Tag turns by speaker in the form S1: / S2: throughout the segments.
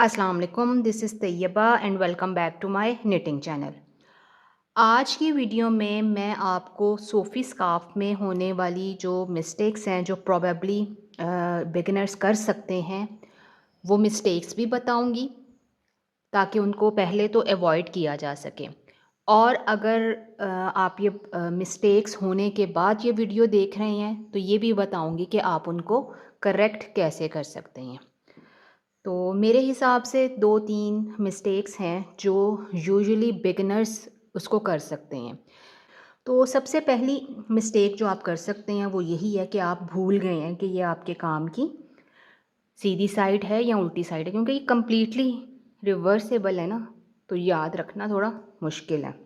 S1: अस्सलाम वालेकुम, this is Tayyaba and welcome back to my knitting channel. आज की वीडियो में मैं आपको सूफ़ी स्कार्फ़ में होने वाली जो मिस्टेक्स हैं, जो प्रोबेबली बिगिनर्स कर सकते हैं, वो मिस्टेक्स भी बताऊंगी ताकि उनको पहले तो अवॉइड किया जा सके। और अगर आप ये मिस्टेक्स होने के बाद ये वीडियो देख रहे हैं, तो ये भी बताऊंगी कि आप उनको करेक्ट कैसे कर सकते हैं। तो मेरे हिसाब से 2-3 मिस्टेक्स हैं जो यूजुअली बिगिनर्स उसको कर सकते हैं। तो सबसे पहली मिस्टेक जो आप कर सकते हैं वो यही है कि आप भूल गए हैं कि ये आपके काम की सीधी साइड है या उल्टी साइड है, क्योंकि ये कम्प्लीटली रिवर्सेबल है ना, तो याद रखना थोड़ा मुश्किल है।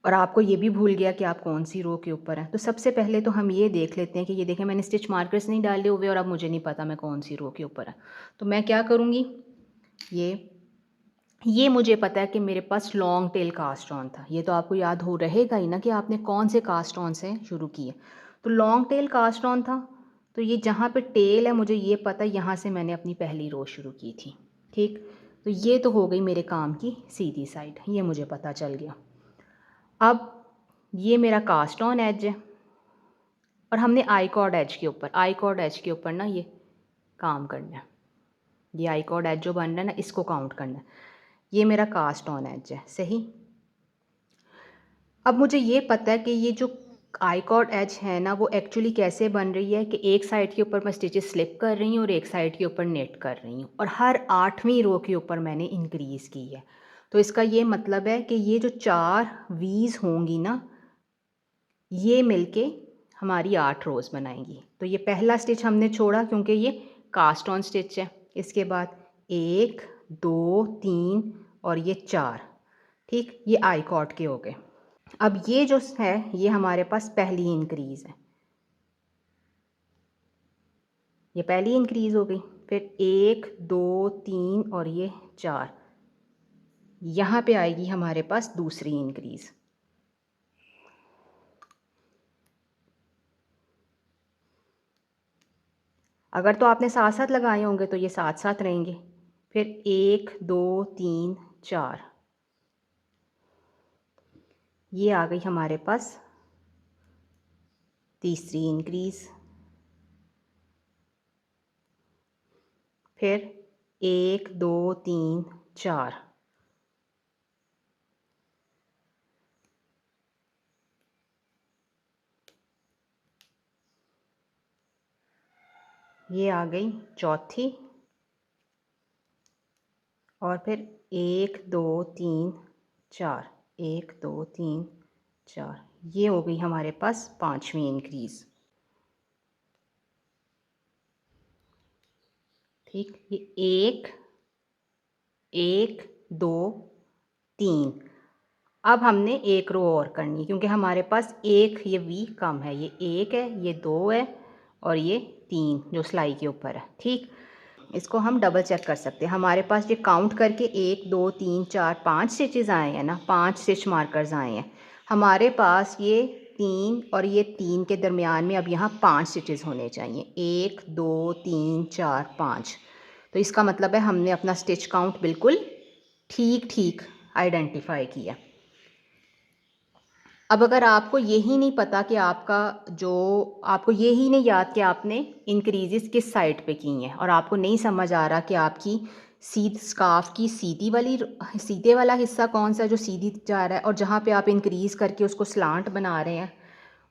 S1: और आपको ये भी भूल गया कि आप कौन सी रो के ऊपर हैं। तो सबसे पहले तो हम ये देख लेते हैं कि ये देखें मैंने स्टिच मार्कर्स नहीं डाले हुए और अब मुझे नहीं पता मैं कौन सी रो के ऊपर है। तो मैं क्या करूँगी, ये मुझे पता है कि मेरे पास लॉन्ग टेल कास्ट ऑन था। ये तो आपको याद हो रहेगा ही ना कि आपने कौन से कास्ट ऑन से शुरू किए। तो लॉन्ग टेल कास्ट ऑन था, तो ये जहाँ पे टेल है मुझे ये पता है, यहाँ से मैंने अपनी पहली रो शुरू की थी। ठीक, तो ये तो हो गई मेरे काम की सीधी साइड, ये मुझे पता चल गया। अब ये मेरा कास्ट ऑन एज है और हमने आई कॉर्ड एज के ऊपर, आई कॉर्ड एज के ऊपर ना ये काम करना है। ये आई कॉर्ड एज जो बन रहा है ना, इसको काउंट करना है। ये मेरा कास्ट ऑन एज है, सही। अब मुझे ये पता है कि ये जो आई कॉर्ड एज है ना, वो एक्चुअली कैसे बन रही है कि एक साइड के ऊपर मैं स्टिचेस स्लिप कर रही हूँ और एक साइड के ऊपर नेट कर रही हूँ, और हर 8वीं रो के ऊपर मैंने इंक्रीज़ की है। तो इसका ये मतलब है कि ये जो 4 वीज़ होंगी ना, ये मिलके हमारी 8 रोज़ बनाएंगी। तो ये पहला स्टिच हमने छोड़ा क्योंकि ये कास्ट ऑन स्टिच है। इसके बाद 1 2 3 और ये 4, ठीक, ये आई कॉर्ड के हो गए। अब ये जो है ये हमारे पास पहली इंक्रीज़ है, ये पहली इंक्रीज़ हो गई। फिर 1 2 3 और ये 4, यहाँ पे आएगी हमारे पास दूसरी इंक्रीज़। अगर तो आपने साथ साथ लगाए होंगे तो ये साथ साथ रहेंगे। फिर 1 2 3 4, ये आ गई हमारे पास तीसरी इंक्रीज़। फिर 1 2 3 4, ये आ गई चौथी। और फिर 1 2 3 4, 1 2 3 4, ये हो गई हमारे पास 5वीं इंक्रीज़। ठीक, ये 1 1 2 3। अब हमने एक रो और करनी क्योंकि हमारे पास एक ये वी कम है। ये 1 है, ये 2 है और ये 3 जो सिलाई के ऊपर है। ठीक, इसको हम डबल चेक कर सकते हैं। हमारे पास ये काउंट करके 1 2 3 4 5 स्टिचेस आए हैं ना, 5 स्टिच मार्कर्स आए हैं हमारे पास। ये 3 और ये 3 के दरमियान में अब यहाँ 5 स्टिचेस होने चाहिए। 1 2 3 4 5। तो इसका मतलब है हमने अपना स्टिच काउंट बिल्कुल ठीक ठीक आइडेंटिफाई किया। अब अगर आपको यही नहीं पता कि आपको यही नहीं याद कि आपने इंक्रीजेस किस साइड पे की हैं, और आपको नहीं समझ आ रहा कि आपकी स्कार्फ की सीधे वाला हिस्सा कौन सा है जो सीधी जा रहा है, और जहाँ पे आप इंक्रीज़ करके उसको स्लांट बना रहे हैं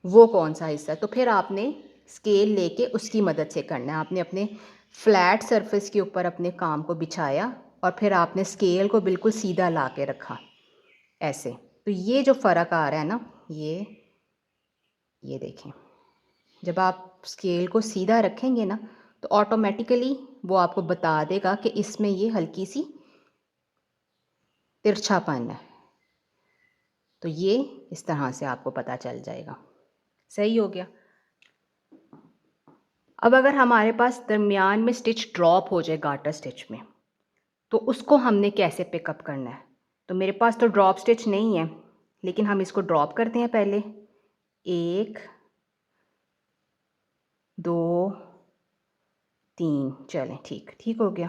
S1: वो कौन सा हिस्सा है, तो फिर आपने स्केल लेके उसकी मदद से करना है। आपने अपने फ्लैट सरफेस के ऊपर अपने काम को बिछाया और फिर आपने स्केल को बिल्कुल सीधा ला के रखा ऐसे। तो ये जो फ़र्क आ रहा है ना, ये देखें, जब आप स्केल को सीधा रखेंगे ना तो ऑटोमेटिकली वो आपको बता देगा कि इसमें ये हल्की सी तिरछापन है। तो ये इस तरह से आपको पता चल जाएगा। सही हो गया। अब अगर हमारे पास दरमियान में स्टिच ड्रॉप हो जाए गार्टर स्टिच में, तो उसको हमने कैसे पिकअप करना है। तो मेरे पास तो ड्रॉप स्टिच नहीं है, लेकिन हम इसको ड्रॉप करते हैं पहले। 1 2 3, चलें, ठीक ठीक हो गया।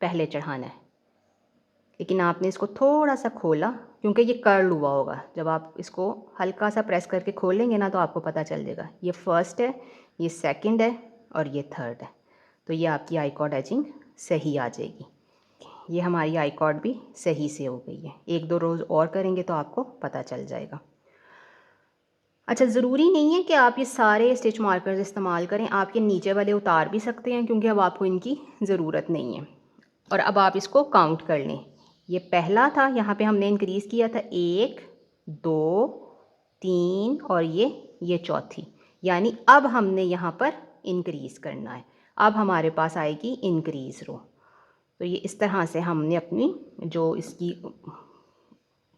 S1: पहले चढ़ाना है, लेकिन आपने इसको थोड़ा सा खोला क्योंकि ये कर्ल हुआ होगा। जब आप इसको हल्का सा प्रेस करके खोलेंगे ना तो आपको पता चल जाएगा ये फर्स्ट है, ये सेकंड है और ये थर्ड है। तो ये आपकी आई कॉर्ड एचिंग सही आ जाएगी। ये हमारी आई कॉर्ड भी सही से हो गई है। 1-2 रोज़ और करेंगे तो आपको पता चल जाएगा। अच्छा, ज़रूरी नहीं है कि आप ये सारे स्टिच मार्कर्स इस्तेमाल करें, आप ये नीचे वाले उतार भी सकते हैं क्योंकि अब आपको इनकी ज़रूरत नहीं है। और अब आप इसको काउंट कर लें। ये पहला था, यहाँ पे हमने इंक्रीज़ किया था 1, 2, 3 और ये चौथी, यानी अब हमने यहाँ पर इंक्रीज़ करना है। अब हमारे पास आएगी इंक्रीज़ रो। तो ये इस तरह से हमने अपनी जो इसकी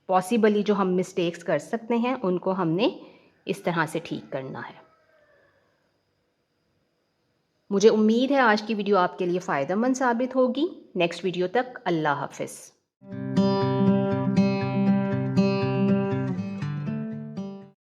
S1: पॉसिबली जो हम मिस्टेक्स कर सकते हैं उनको हमने इस तरह से ठीक करना है। मुझे उम्मीद है आज की वीडियो आपके लिए फ़ायदेमंद साबित होगी। नेक्स्ट वीडियो तक अल्लाह हाफ़िज़।